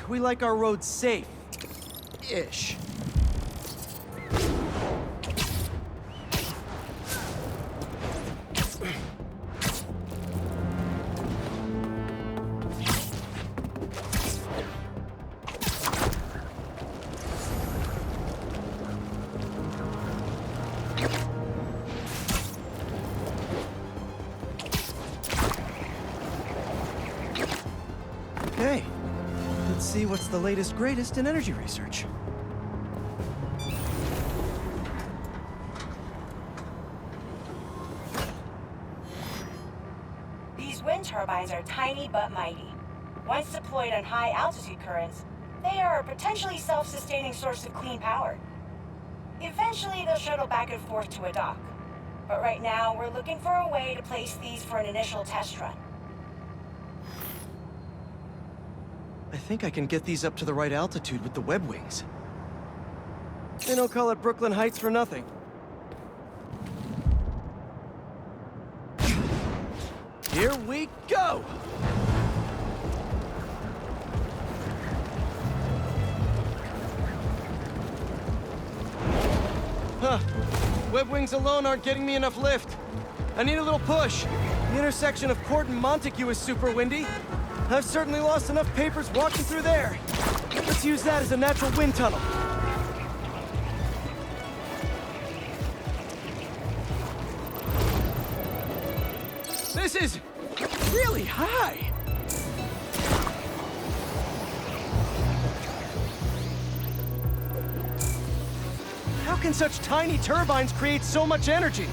we like our roads safe-ish. Okay, let's see what's the latest greatest in energy research. These wind turbines are tiny but mighty. Once deployed on high altitude currents, they are a potentially self-sustaining source of clean power. Eventually, they'll shuttle back and forth to a dock. But right now, we're looking for a way to place these for an initial test run. I think I can get these up to the right altitude with the web wings. They don't call it Brooklyn Heights for nothing. Here we go! Huh. Web wings alone aren't getting me enough lift. I need a little push. The intersection of Court and Montague is super windy. I've certainly lost enough papers walking through there. Let's use that as a natural wind tunnel. This is really high. How can such tiny turbines create so much energy?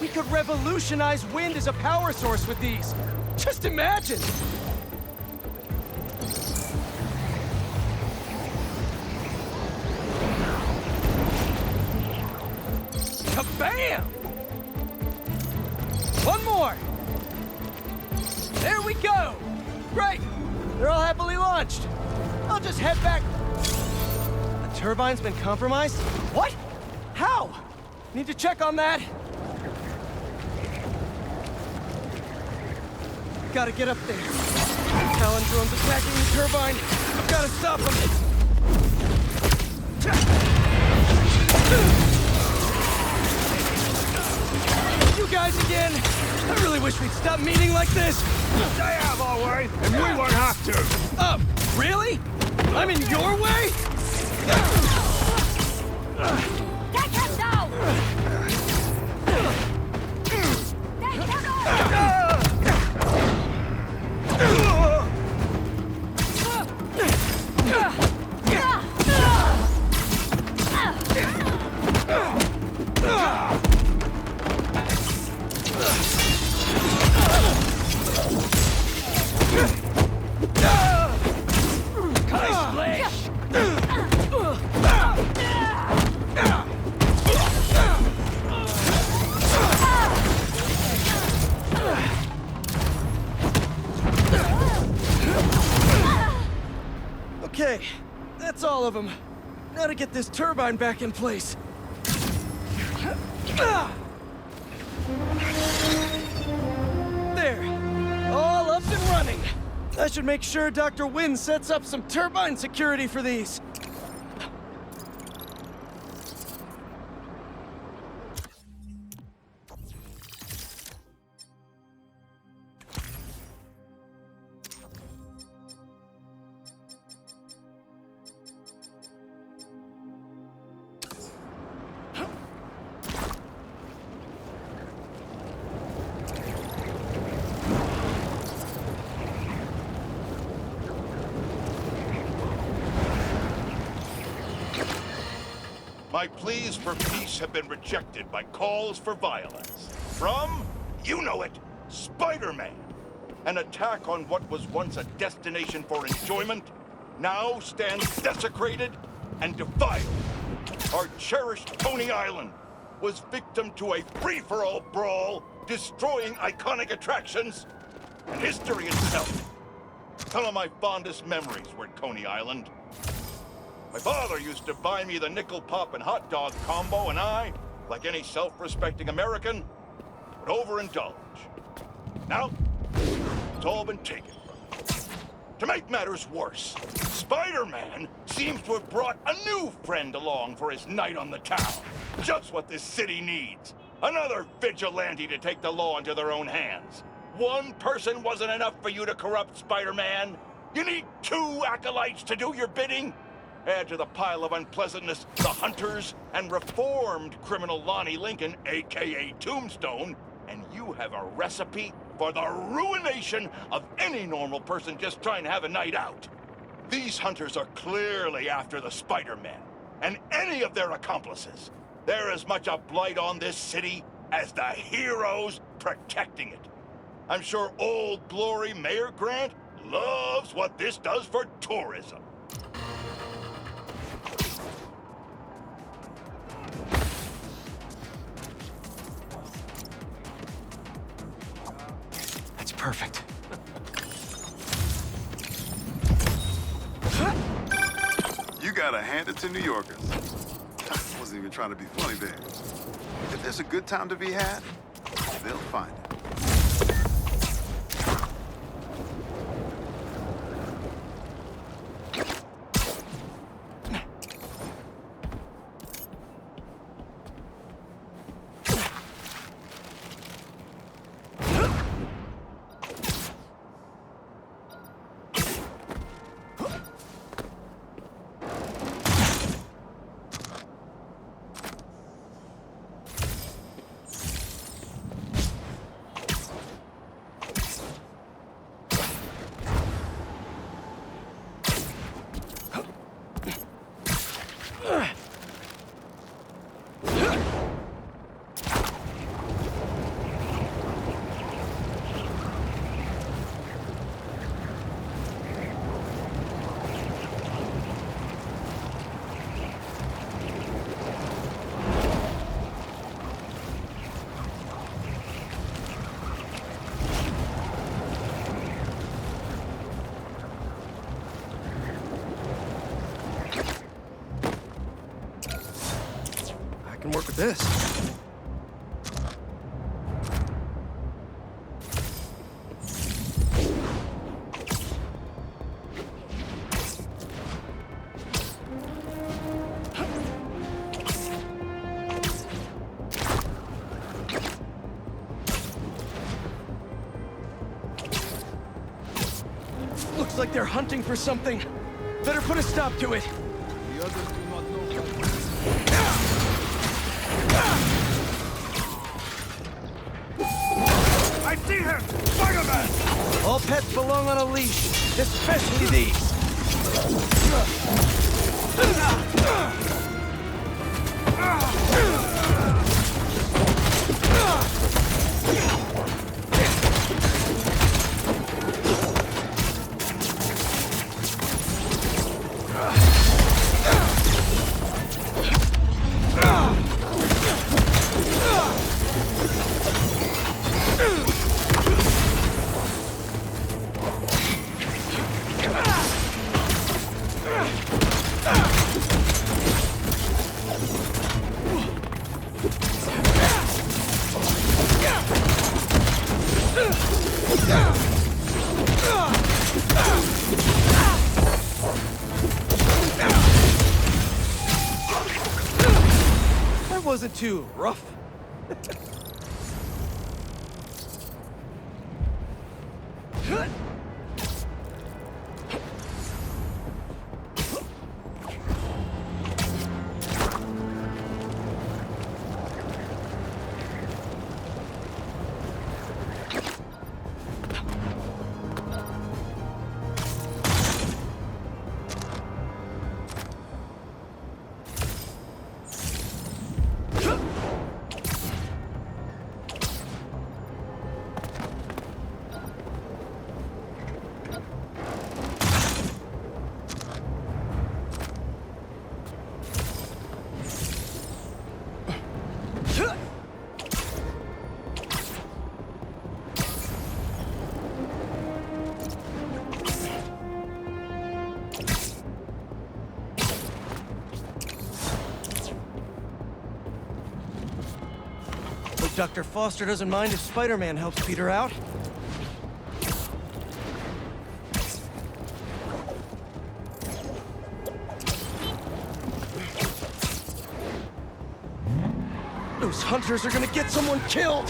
We could revolutionize wind as a power source with these. Just imagine! Kabam! One more! There we go! Great! They're all happily launched. I'll just head back. The turbine's been compromised? What? How? Need to check on that. Gotta get up there. Talon drone's attacking the turbine. I've gotta stop them. You guys again. I really wish we'd stop meeting like this. Stay out of our way, and we won't have to. Really? I'm in your way? Get him down! Okay, that's all of them. Now to get this turbine back in place. There, all up and running. I should make sure Dr. Wynn sets up some turbine security for these. My pleas for peace have been rejected by calls for violence. From, you know it, Spider-Man. An attack on what was once a destination for enjoyment now stands desecrated and defiled. Our cherished Coney Island was victim to a free-for-all brawl, destroying iconic attractions and history itself. Some of my fondest memories were at Coney Island. My father used to buy me the nickel pop and hot dog combo, and I, like any self-respecting American, would overindulge. Now, it's all been taken from me. To make matters worse, Spider-Man seems to have brought a new friend along for his night on the town. Just what this city needs. Another vigilante to take the law into their own hands. One person wasn't enough for you to corrupt Spider-Man. You need 2 acolytes to do your bidding. Add to the pile of unpleasantness the Hunters and reformed criminal Lonnie Lincoln, a.k.a. Tombstone, and you have a recipe for the ruination of any normal person just trying to have a night out. These Hunters are clearly after the Spider-Men, and any of their accomplices. They're as much a blight on this city as the heroes protecting it. I'm sure Old Glory Mayor Grant loves what this does for tourism. That's perfect. You gotta hand it to New Yorkers. I wasn't even trying to be funny there. If there's a good time to be had, they'll find it. I can work with this. Looks like they're hunting for something. Better put a stop to it. The others do not know. I see him! Spider-Man! All pets belong on a leash, especially these. That wasn't too rough. Dr. Foster doesn't mind if Spider-Man helps Peter out. Those hunters are gonna get someone killed!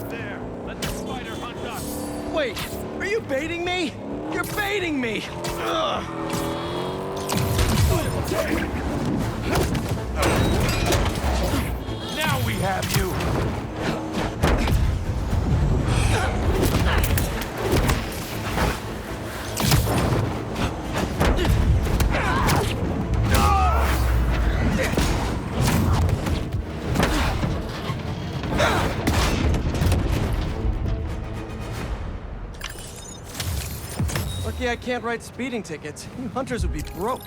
There, let the spider hunt us. Wait, are you baiting me? You're baiting me! Ugh. Now we have you. Lucky I can't write speeding tickets. You hunters would be broke.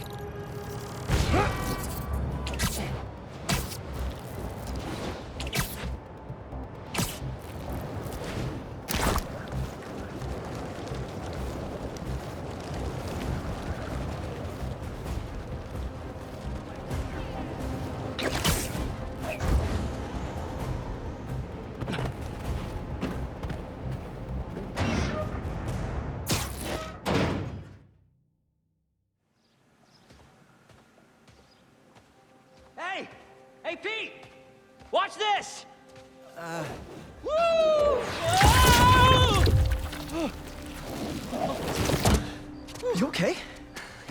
Hey! Hey, Pete! Watch this! Woo! Whoa! You okay?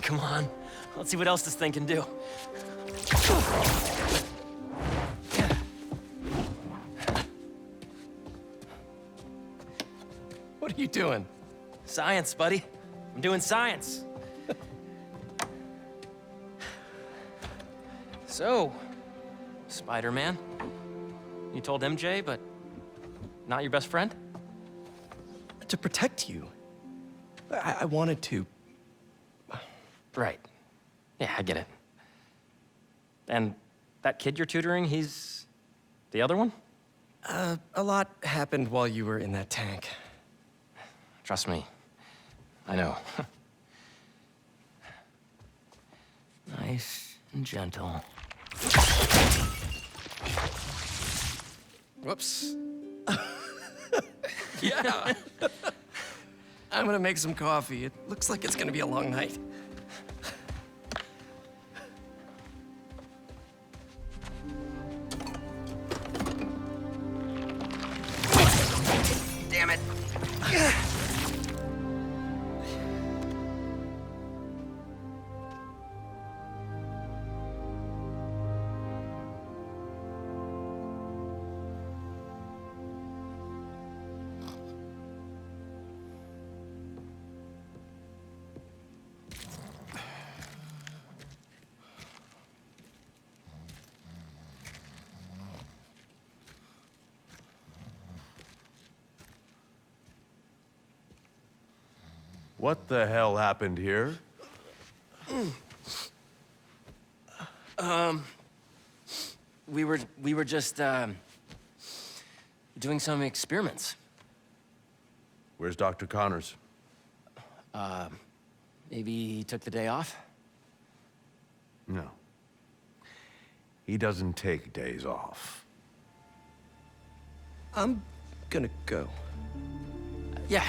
Come on. Let's see what else this thing can do. What are you doing? Science, buddy. I'm doing science. So, Spider-Man, you told MJ, but not your best friend? To protect you. I wanted to. Right. Yeah, I get it. And that kid you're tutoring, he's the other one? A lot happened while you were in that tank. Trust me, I know. Nice and gentle. Whoops. Yeah. I'm gonna make some coffee. It looks like it's gonna be a long night. Damn it. What the hell happened here? We were just doing some experiments. Where's Dr. Connors? Maybe he took the day off? No. He doesn't take days off. I'm gonna go. Yeah.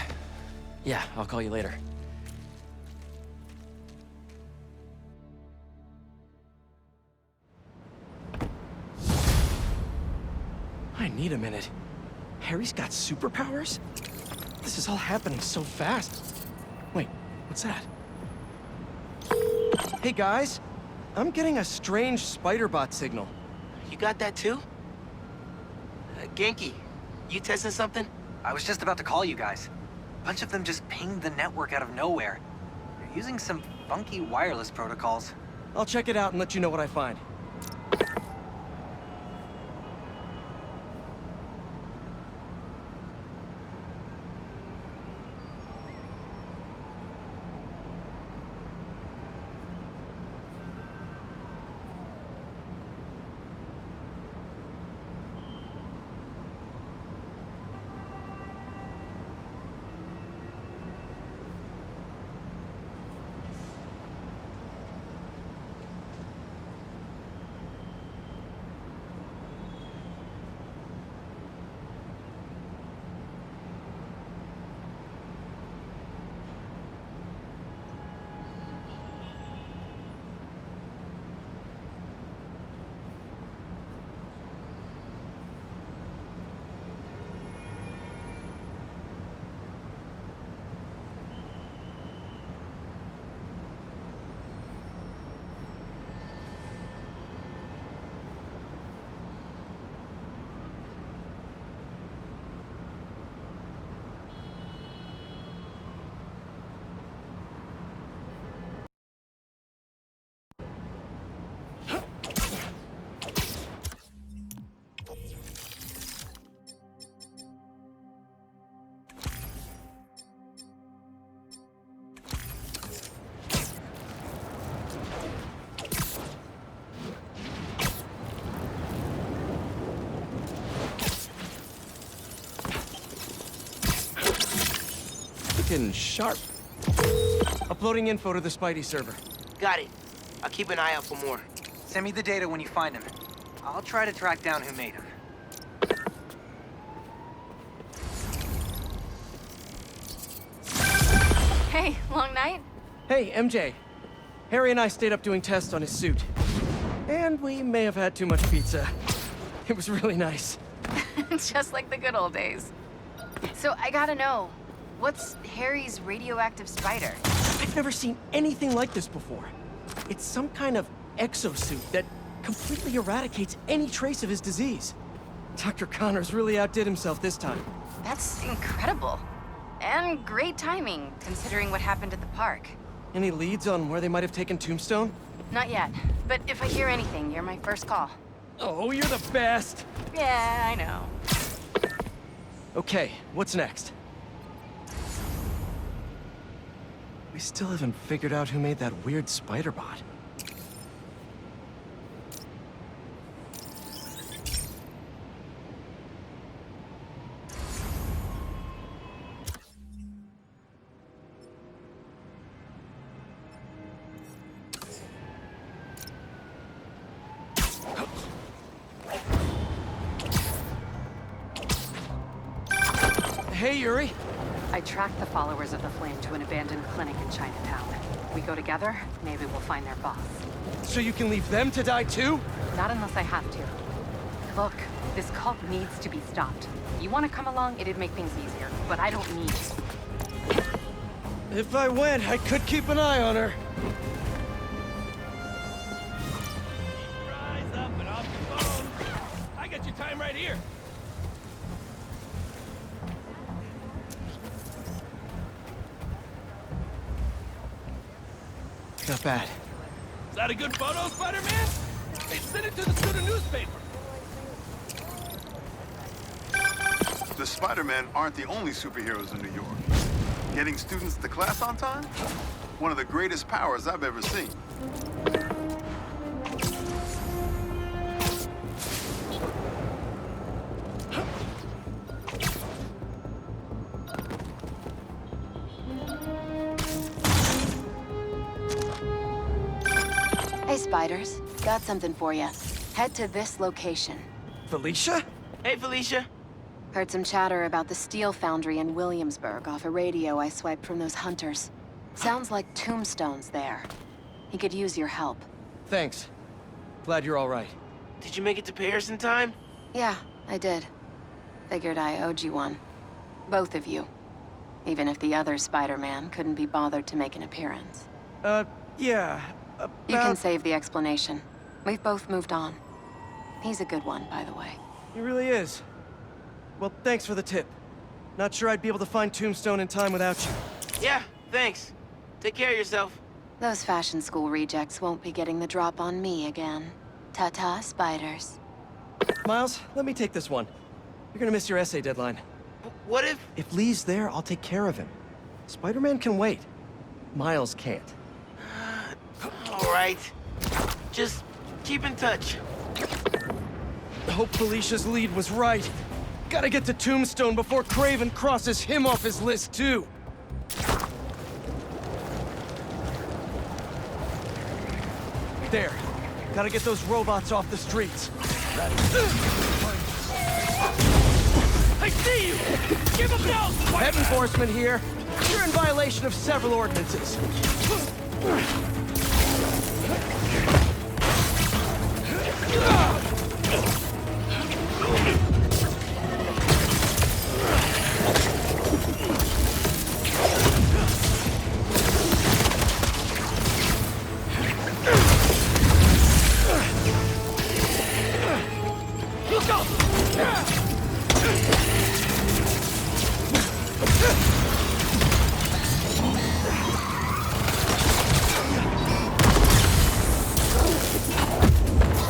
Yeah, I'll call you later. I need a minute. Harry's got superpowers? This is all happening so fast. Wait, what's that? Hey guys, I'm getting a strange Spider-Bot signal. You got that too? Genki, you testing something? I was just about to call you guys. A bunch of them just pinged the network out of nowhere. They're using some funky wireless protocols. I'll check it out and let you know what I find. looking sharp. Uploading info to the Spidey server. Got it. I'll keep an eye out for more. Send me the data when you find him. I'll try to track down who made him. Hey, long night? Hey, MJ. Harry and I stayed up doing tests on his suit. And we may have had too much pizza. It was really nice. Just like the good old days. So I gotta know, what's Harry's radioactive spider? I've never seen anything like this before. It's some kind of exosuit that completely eradicates any trace of his disease. Dr. Connors really outdid himself this time. That's incredible. And great timing, considering what happened at the park. Any leads on where they might have taken Tombstone? Not yet, but if I hear anything, you're my first call. Oh, you're the best! Yeah, I know. Okay, what's next? We still haven't figured out who made that weird spider bot. Hey, Yuri. I tracked the followers of the Flame to an abandoned clinic in Chinatown. We go together, maybe we'll find their boss. So you can leave them to die too? Not unless I have to. Look, this cult needs to be stopped. You want to come along, it'd make things easier, but I don't need you. If I went, I could keep an eye on her. Rise up and off your phone. I got your time right here. Not bad. Is that a good photo, Spider-Man? Hey, send it to the student newspaper. The Spider-Men aren't the only superheroes in New York. Getting students to class on time? One of the greatest powers I've ever seen. Hey, Spiders. Got something for you. Head to this location. Felicia? Hey, Felicia. Heard some chatter about the steel foundry in Williamsburg off a radio I swiped from those hunters. Sounds like Tombstone's there. He could use your help. Thanks. Glad you're all right. Did you make it to Paris in time? Yeah, I did. Figured I owed you one. Both of you. Even if the other Spider-Man couldn't be bothered to make an appearance. Yeah. You can save the explanation. We've both moved on. He's a good one, by the way. He really is. Well, thanks for the tip. Not sure I'd be able to find Tombstone in time without you. Yeah, thanks. Take care of yourself. Those fashion school rejects won't be getting the drop on me again. Ta-ta, Spiders. Miles, let me take this one. You're gonna miss your essay deadline. What if... If Lee's there, I'll take care of him. Spider-Man can wait. Miles can't. All right. Just keep in touch. Hope Felicia's lead was right. Gotta get to Tombstone before Craven crosses him off his list, too. There. Gotta get those robots off the streets. I see you! Give up now, Spider-Man! Head enforcement here. You're in violation of several ordinances. Look out!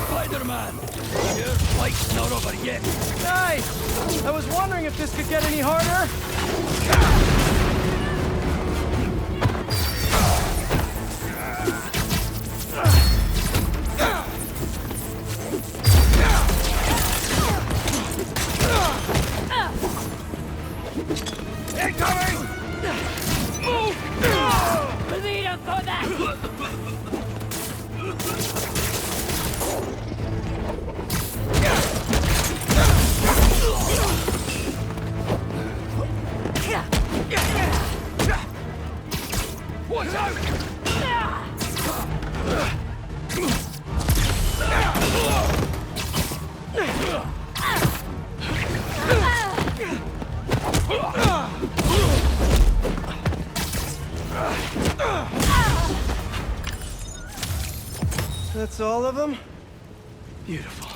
Spider-Man! Your fight's not over yet. Nice! I was wondering if this could get any harder. Incoming! That's all of them? Beautiful.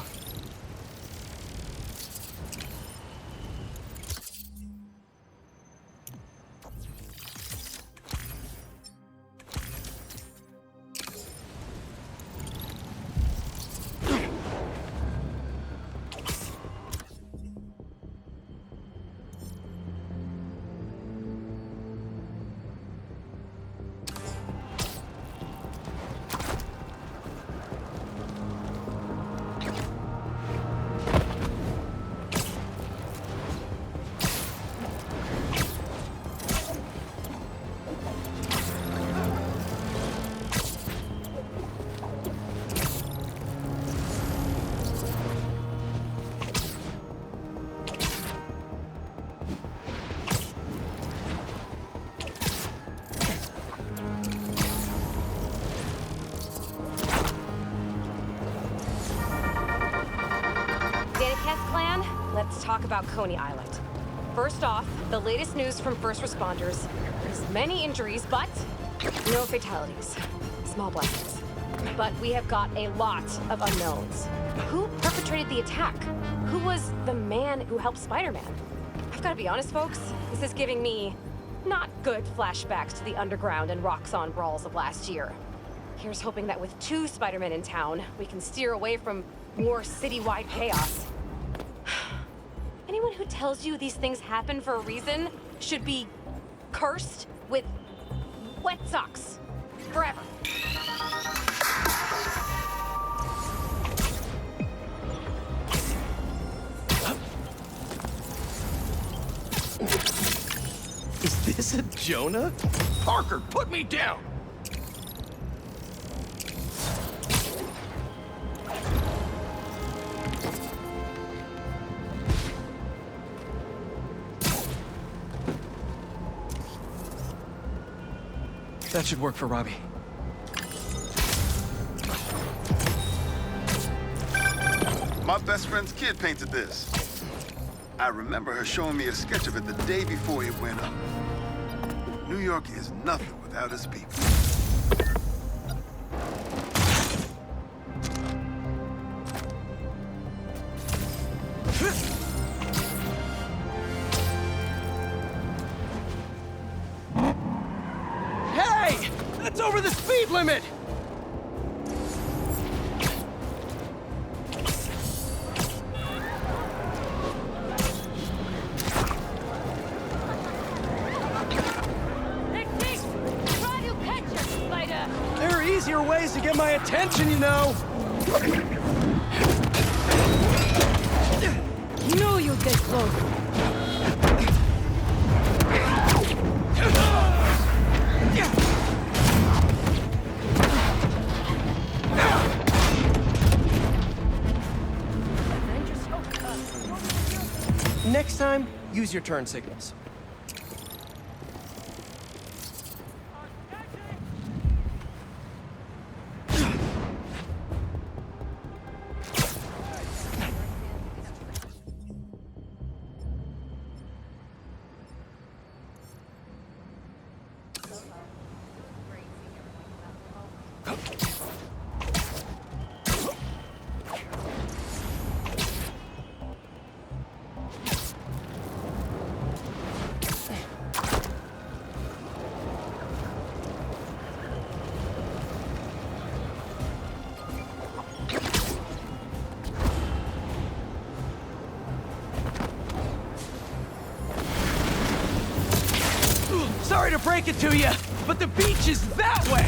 Let's talk about Coney Island. First off, the latest news from first responders. There's many injuries, but no fatalities. Small blessings. But we have got a lot of unknowns. Who perpetrated the attack? Who was the man who helped Spider-Man? I've got to be honest, folks. This is giving me not good flashbacks to the underground and Roxxon brawls of last year. Here's hoping that with 2 Spider-Men in town, we can steer away from more citywide chaos. Anyone who tells you these things happen for a reason should be cursed with wet socks. Forever. Is this a Jonah? Parker, put me down! That should work for Robbie. My best friend's kid painted this. I remember her showing me a sketch of it the day before it went up. New York is nothing without its people. Hey! That's over the speed limit! There are easier ways to get my attention, you know! Knew you'd get close. Next time, use your turn signals. Sorry to break it to you, but the beach is that way!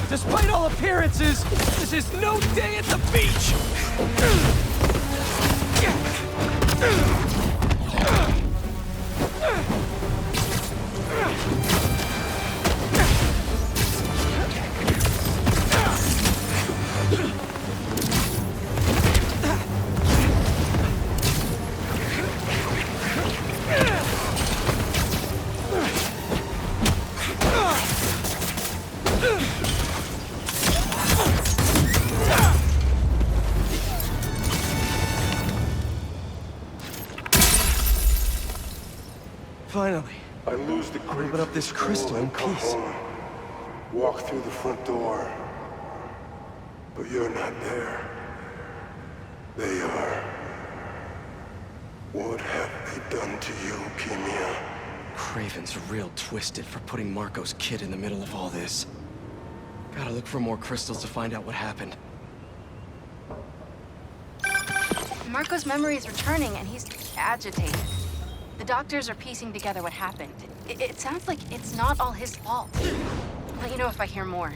Despite all appearances, this is no day at the beach! Finally. I lose the grapes. Open up this crystal in peace. Walk through the front door. But you're not there. They are. What have they done to you, Keemia? Craven's real twisted for putting Marco's kid in the middle of all this. Gotta look for more crystals to find out what happened. Marco's memory is returning and he's agitated. The doctors are piecing together what happened. It sounds like it's not all his fault. I'll let you know if I hear more.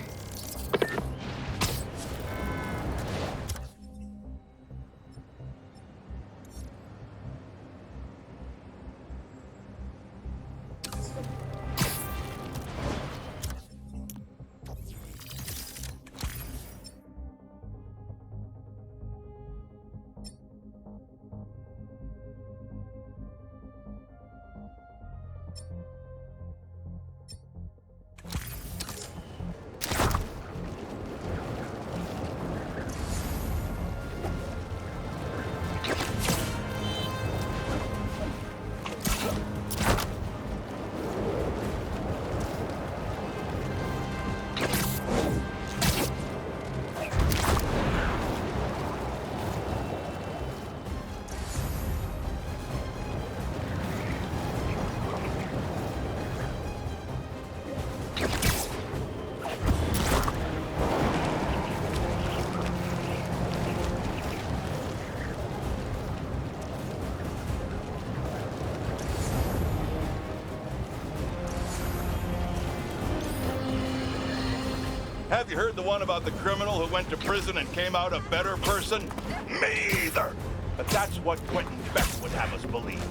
Have you heard the one about the criminal who went to prison and came out a better person? Me either. But that's what Quentin Beck would have us believe.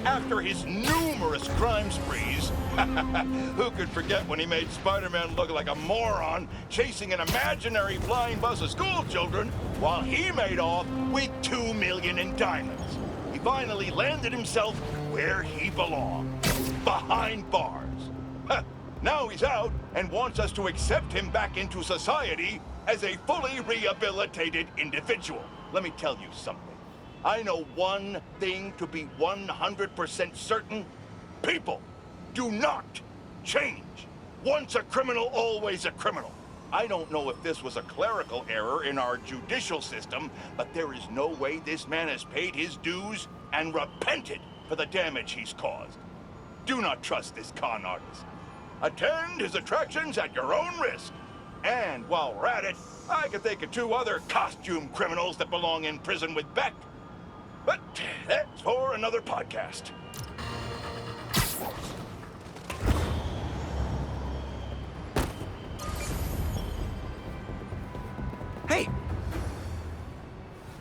After his numerous crime sprees, who could forget when he made Spider-Man look like a moron chasing an imaginary flying bus of school children while he made off with $2 million in diamonds. He finally landed himself where he belonged, behind bars. Now he's out and wants us to accept him back into society as a fully rehabilitated individual. Let me tell you something. I know one thing to be 100% certain. People do not change. Once a criminal, always a criminal. I don't know if this was a clerical error in our judicial system, but there is no way this man has paid his dues and repented for the damage he's caused. Do not trust this con artist. Attend his attractions at your own risk. And while we're at it, I can think of 2 other costume criminals that belong in prison with Beck. But that's for another podcast. Hey!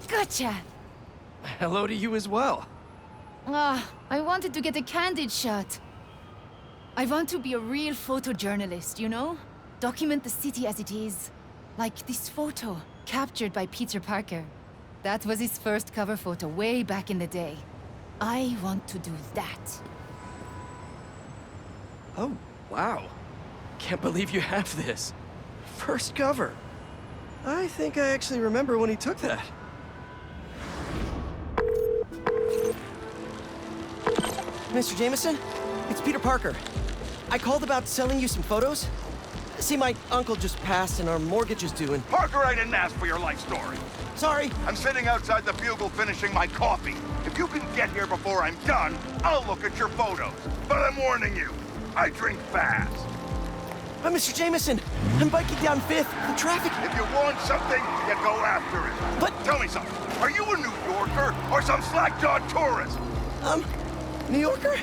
Gotcha! Hello to you as well. I wanted to get a candid shot. I want to be a real photojournalist, you know? Document the city as it is. Like this photo, captured by Peter Parker. That was his first cover photo way back in the day. I want to do that. Oh, wow. Can't believe you have this. First cover. I think I actually remember when he took that. Mr. Jameson, it's Peter Parker. I called about selling you some photos. See, my uncle just passed and our mortgage is due and... Parker, I didn't ask for your life story. Sorry. I'm sitting outside the Bugle finishing my coffee. If you can get here before I'm done, I'll look at your photos. But I'm warning you, I drink fast. Mr. Jameson, I'm biking down 5th. The traffic... If you want something, you go after it. But... Tell me something. Are you a New Yorker or some slack-jawed tourist? New Yorker?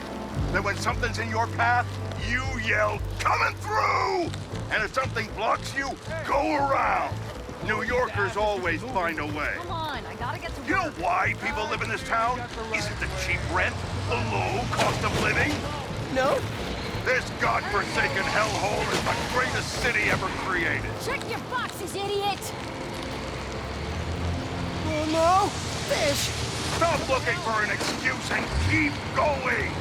Then when something's in your path, you yell, "Coming through!" And if something blocks you, go around. New Yorkers always find a way. Come on, I gotta get to work. You know why people live in this town? Isn't the cheap rent, the low cost of living? No. This godforsaken hellhole is the greatest city ever created. Check your boxes, idiot! Oh no! Fish! Stop looking for an excuse and keep going!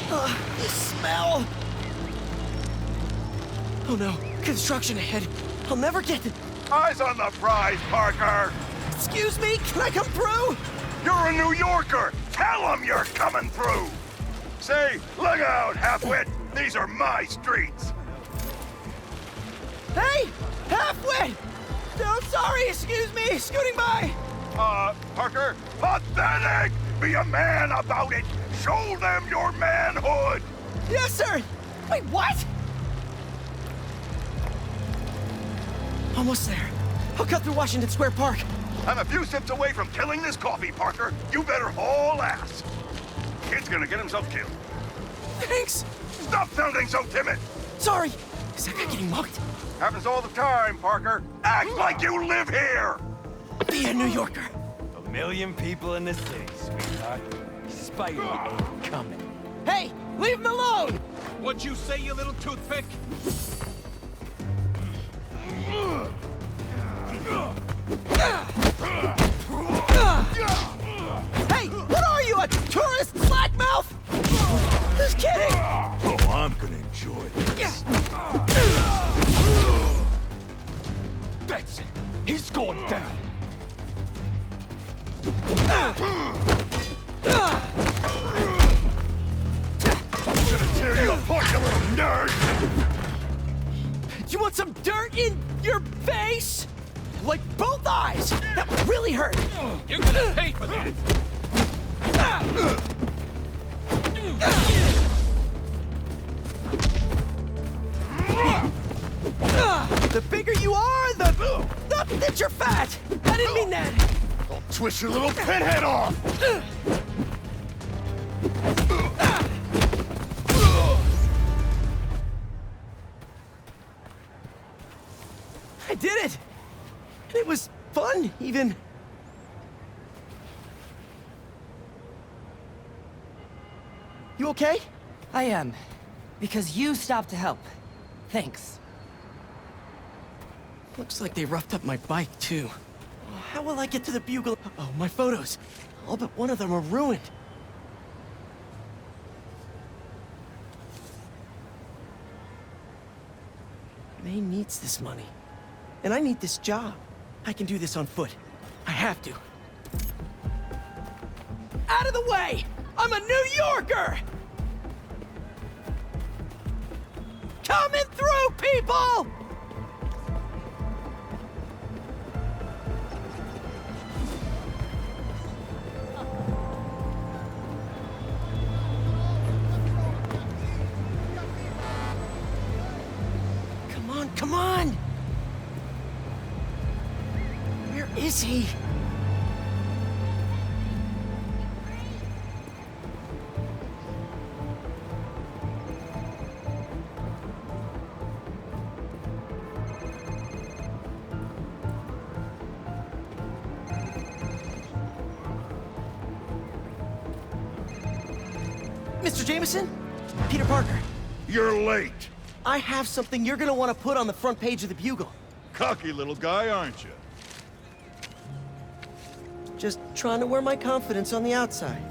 The smell! Oh no, construction ahead. I'll never get it. Eyes on the prize, Parker! Excuse me, can I come through? You're a New Yorker! Tell them you're coming through! Say, look out, halfwit! These are my streets! Hey! Halfwit! No, sorry, excuse me, scooting by! Parker? Pathetic! Be a man about it! Show them your manhood! Yes, sir! Wait, what? Almost there. I'll cut through Washington Square Park. I'm a few sips away from killing this coffee, Parker. You better haul ass. Kid's gonna get himself killed. Thanks! Stop sounding so timid! Sorry! Is that guy getting mugged? Happens all the time, Parker. Act like you live here! Be a New Yorker. 1,000,000 people in the city, sweetheart. Spidey ain't coming. Hey! Leave him alone! What'd you say, you little toothpick? Hey! What are you, a tourist slackmouth? Just kidding! Oh, I'm gonna enjoy this. That's it. He's going down. Tear you apart, you little nerd! You want some dirt in your face? Like both eyes! That would really hurt! You're gonna pay for that! The bigger you are, the... Not that you're fat! I didn't mean that! I'll twist your little pinhead off! I did it! And it was fun, even. You okay? I am. Because you stopped to help. Thanks. Looks like they roughed up my bike, too. How will I get to the Bugle? Oh, my photos. All but one of them are ruined. May needs this money. And I need this job. I can do this on foot. I have to. Out of the way! I'm a New Yorker! Coming through, people! Come on, come on! Where is he? Mr. Jameson? Peter Parker. You're late. I have something you're gonna want to put on the front page of the Bugle. Cocky little guy, aren't you? Just trying to wear my confidence on the outside.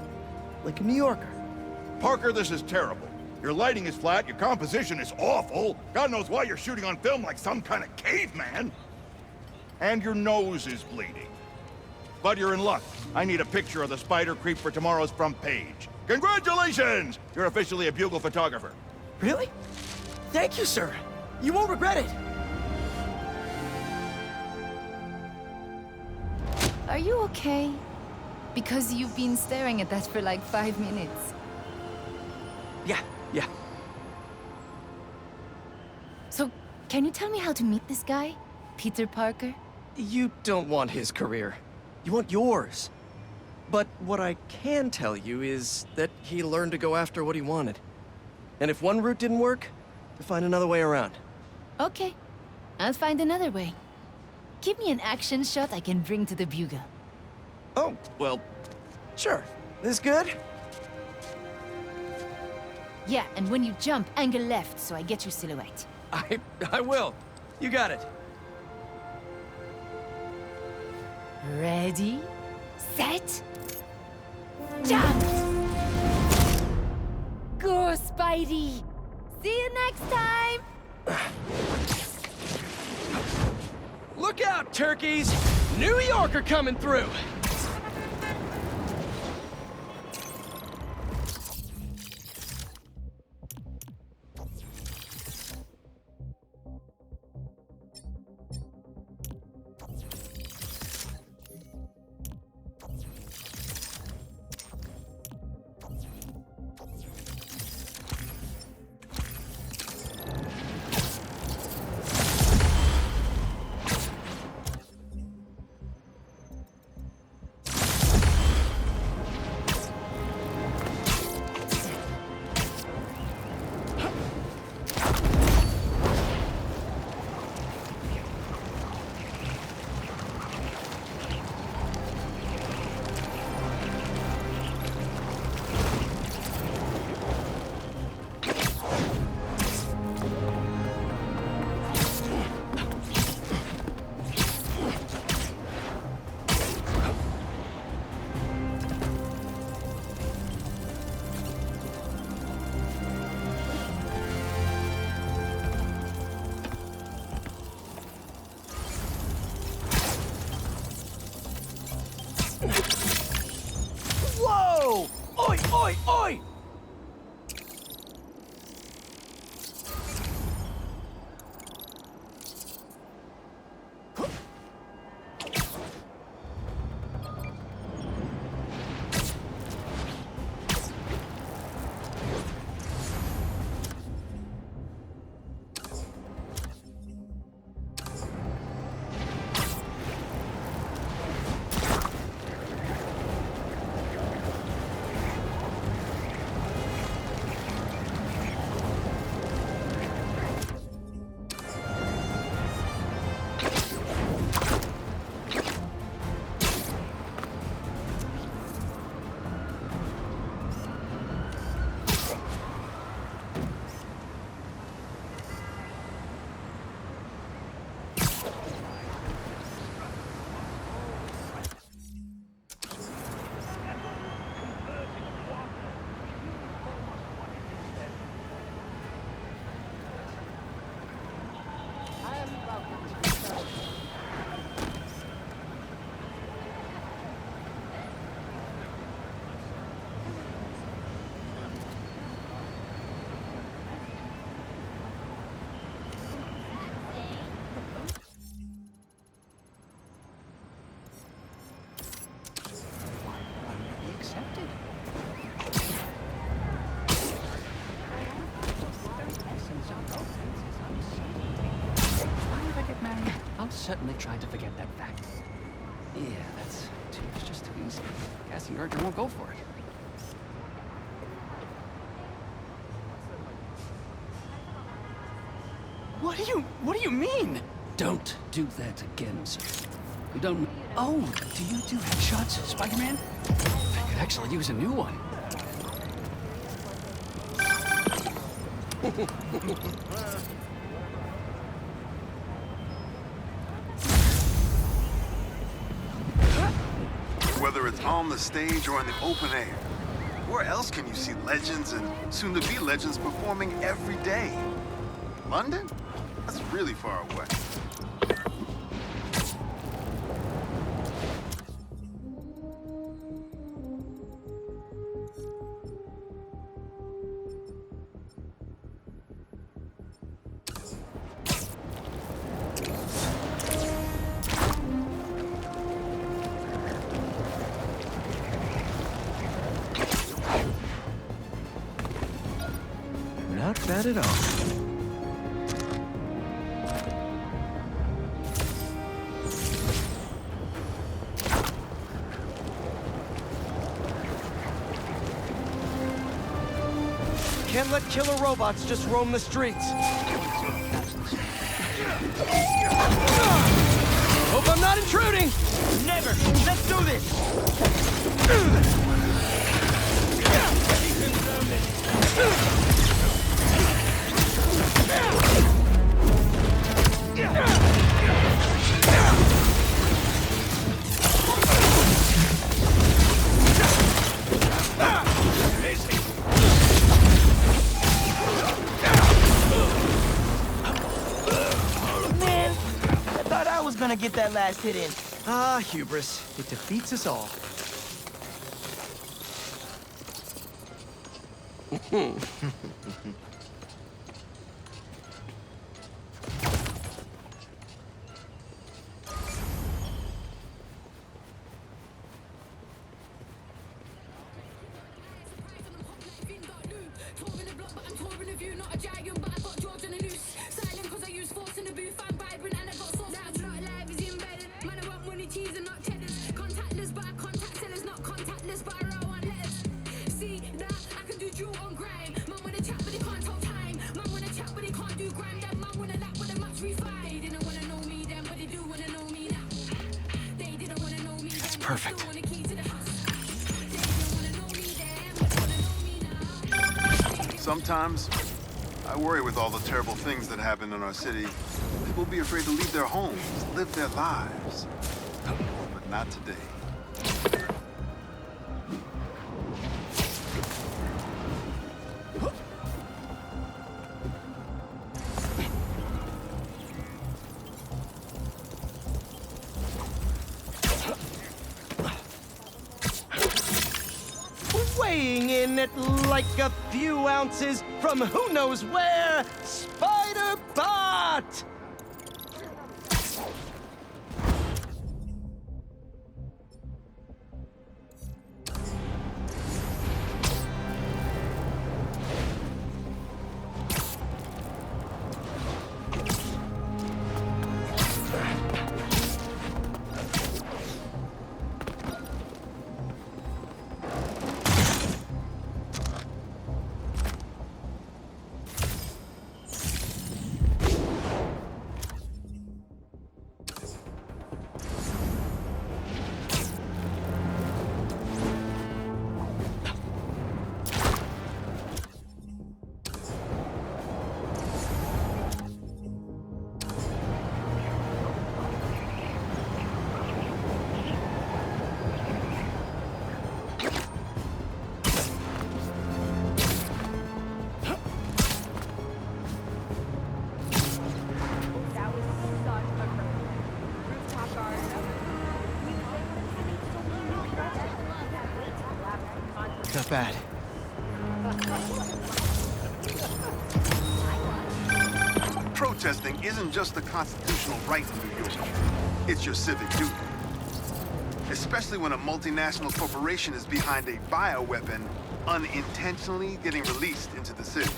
Like a New Yorker. Parker, this is terrible. Your lighting is flat, your composition is awful. God knows why you're shooting on film like some kind of caveman. And your nose is bleeding. But you're in luck. I need a picture of the spider creep for tomorrow's front page. Congratulations! You're officially a Bugle photographer. Really? Thank you, sir. You won't regret it. Are you okay? Because you've been staring at that for like 5 minutes. Yeah. So, can you tell me how to meet this guy? Peter Parker? You don't want his career. You want yours. But what I can tell you is that he learned to go after what he wanted. And if one route didn't work, to find another way around. Okay. I'll find another way. Give me an action shot I can bring to the Bugle. Oh, well, sure. This good? Yeah, and when you jump, angle left so I get your silhouette. I will. You got it. Ready, set, jump! Go, Spidey! See you next time! Look out, turkeys! New Yorker coming through! certainly trying to forget that fact. Yeah, that's just too easy. Cassie Urger won't go for it. What do you mean? Don't do that again, sir. You don't... Oh, do you do headshots, Spider-Man? I could actually use a new one. Whether it's on the stage or in the open air, where else can you see legends and soon-to-be legends performing every day? London? That's really far away. Not bad at all. Can't let killer robots just roam the streets. Hope I'm not intruding! Never! Let's do this! Gonna get that last hit in. Ah, hubris. It defeats us all. Perfect. Sometimes, I worry with all the terrible things that happen in our city. People will be afraid to leave their homes, live their lives. But not today. Weighing in at like a few ounces from who knows where, Spider-Bot! Not bad. Protesting isn't just a constitutional right in New York. It's your civic duty. Especially when a multinational corporation is behind a bioweapon unintentionally getting released into the city.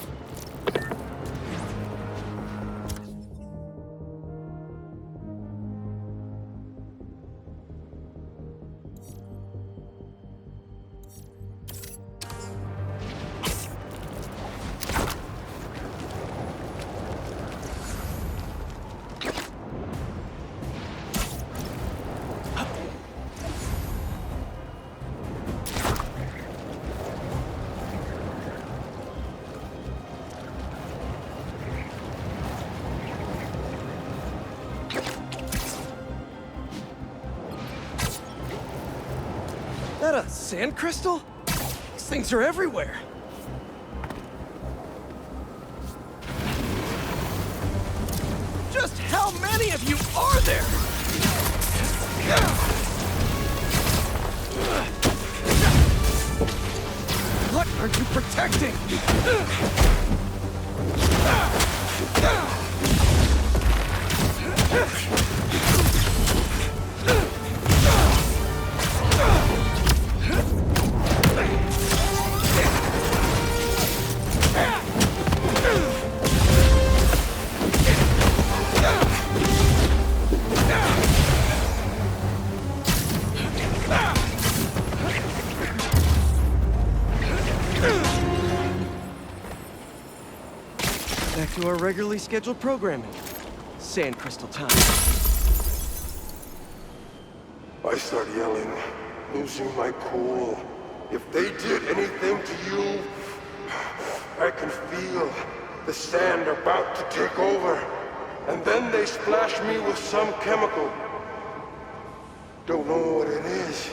a sand crystal? These things are everywhere. Just how many of you are there? What are you protecting? Back to our regularly scheduled programming. Sand crystal time. I start yelling, losing my cool. If they did anything to you, I can feel the sand about to take over. And then they splash me with some chemical. Don't know what it is,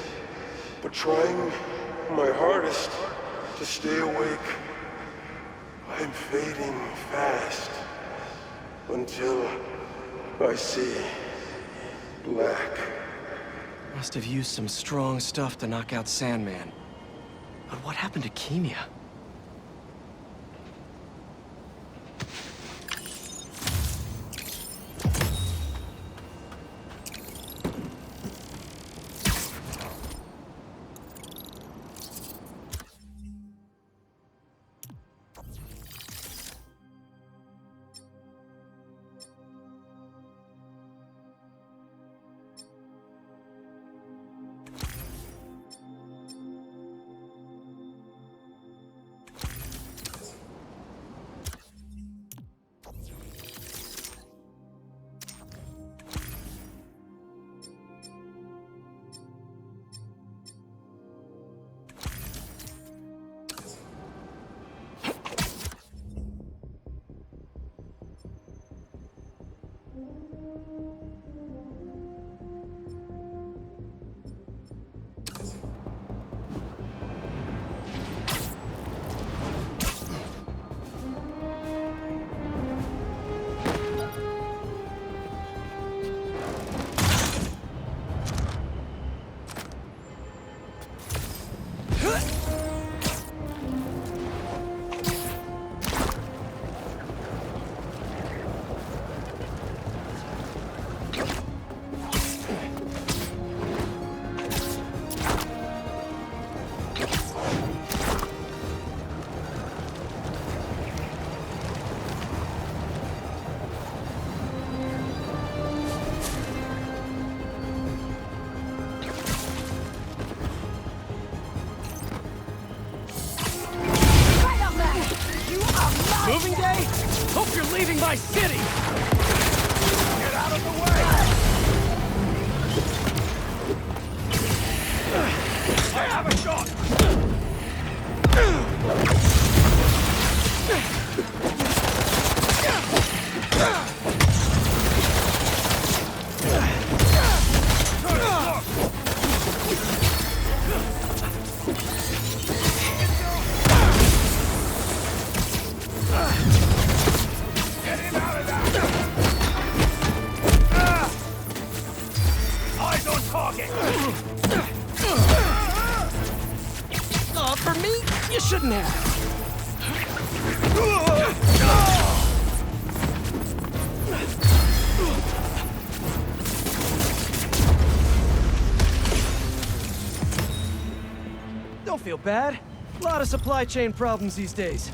but trying my hardest to stay awake. I'm fading fast until I see black. Must have used some strong stuff to knock out Sandman. But what happened to Keemia? Moving day? Hope you're leaving my city! Get out of the way! I have a shot! For me, you shouldn't have. Don't feel bad. A lot of supply chain problems these days.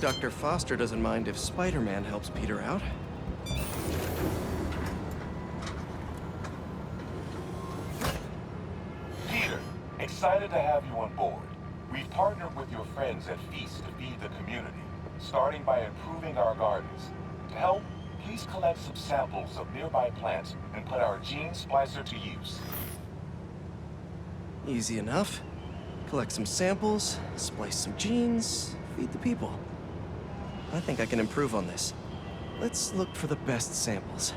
Dr. Foster doesn't mind if Spider-Man helps Peter out. Peter, excited to have you on board. We've partnered with your friends at Feast to feed the community, starting by improving our gardens. To help, please collect some samples of nearby plants and put our gene splicer to use. Easy enough. Collect some samples, splice some genes, feed the people. I think I can improve on this. Let's look for the best samples.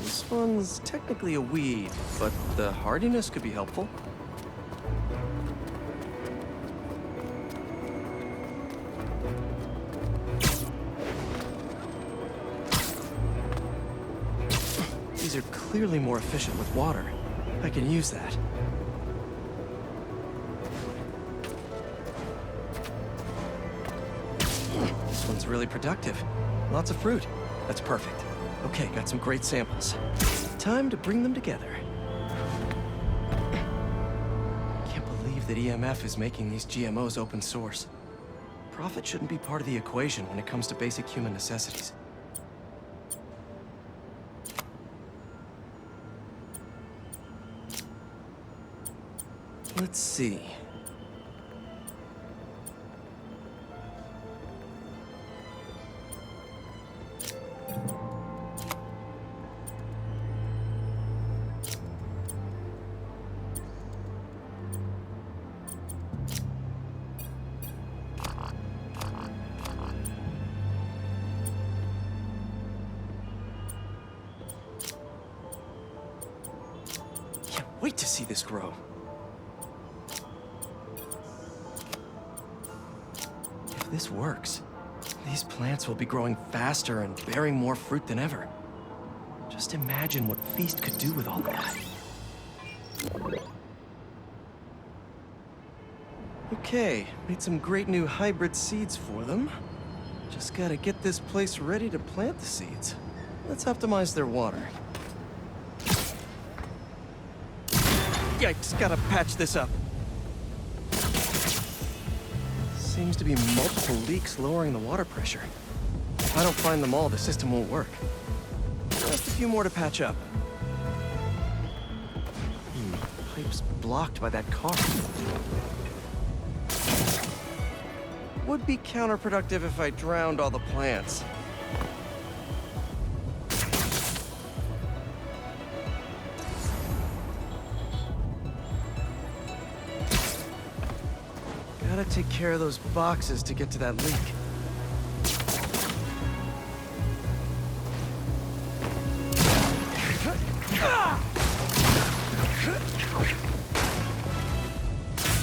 This one's technically a weed, but the hardiness could be helpful. These are clearly more efficient with water. I can use that. This one's really productive. Lots of fruit. That's perfect. Okay, got some great samples. Time to bring them together. Can't believe that EMF is making these GMOs open source. Profit shouldn't be part of the equation when it comes to basic human necessities. Let's see. Can't wait to see this grow. If this works, these plants will be growing faster and bearing more fruit than ever. Just imagine what Feast could do with all that. Okay, made some great new hybrid seeds for them. Just gotta get this place ready to plant the seeds. Let's optimize their water. Yikes, gotta patch this up. Seems to be multiple leaks lowering the water pressure. If I don't find them all, the system won't work. Just a few more to patch up. Pipe's blocked by that car. Would be counterproductive if I drowned all the plants. Gotta take care of those boxes to get to that leak.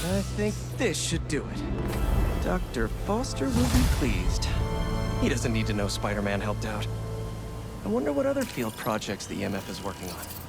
I think this should do it. Dr. Foster will be pleased. He doesn't need to know Spider-Man helped out. I wonder what other field projects the EMF is working on.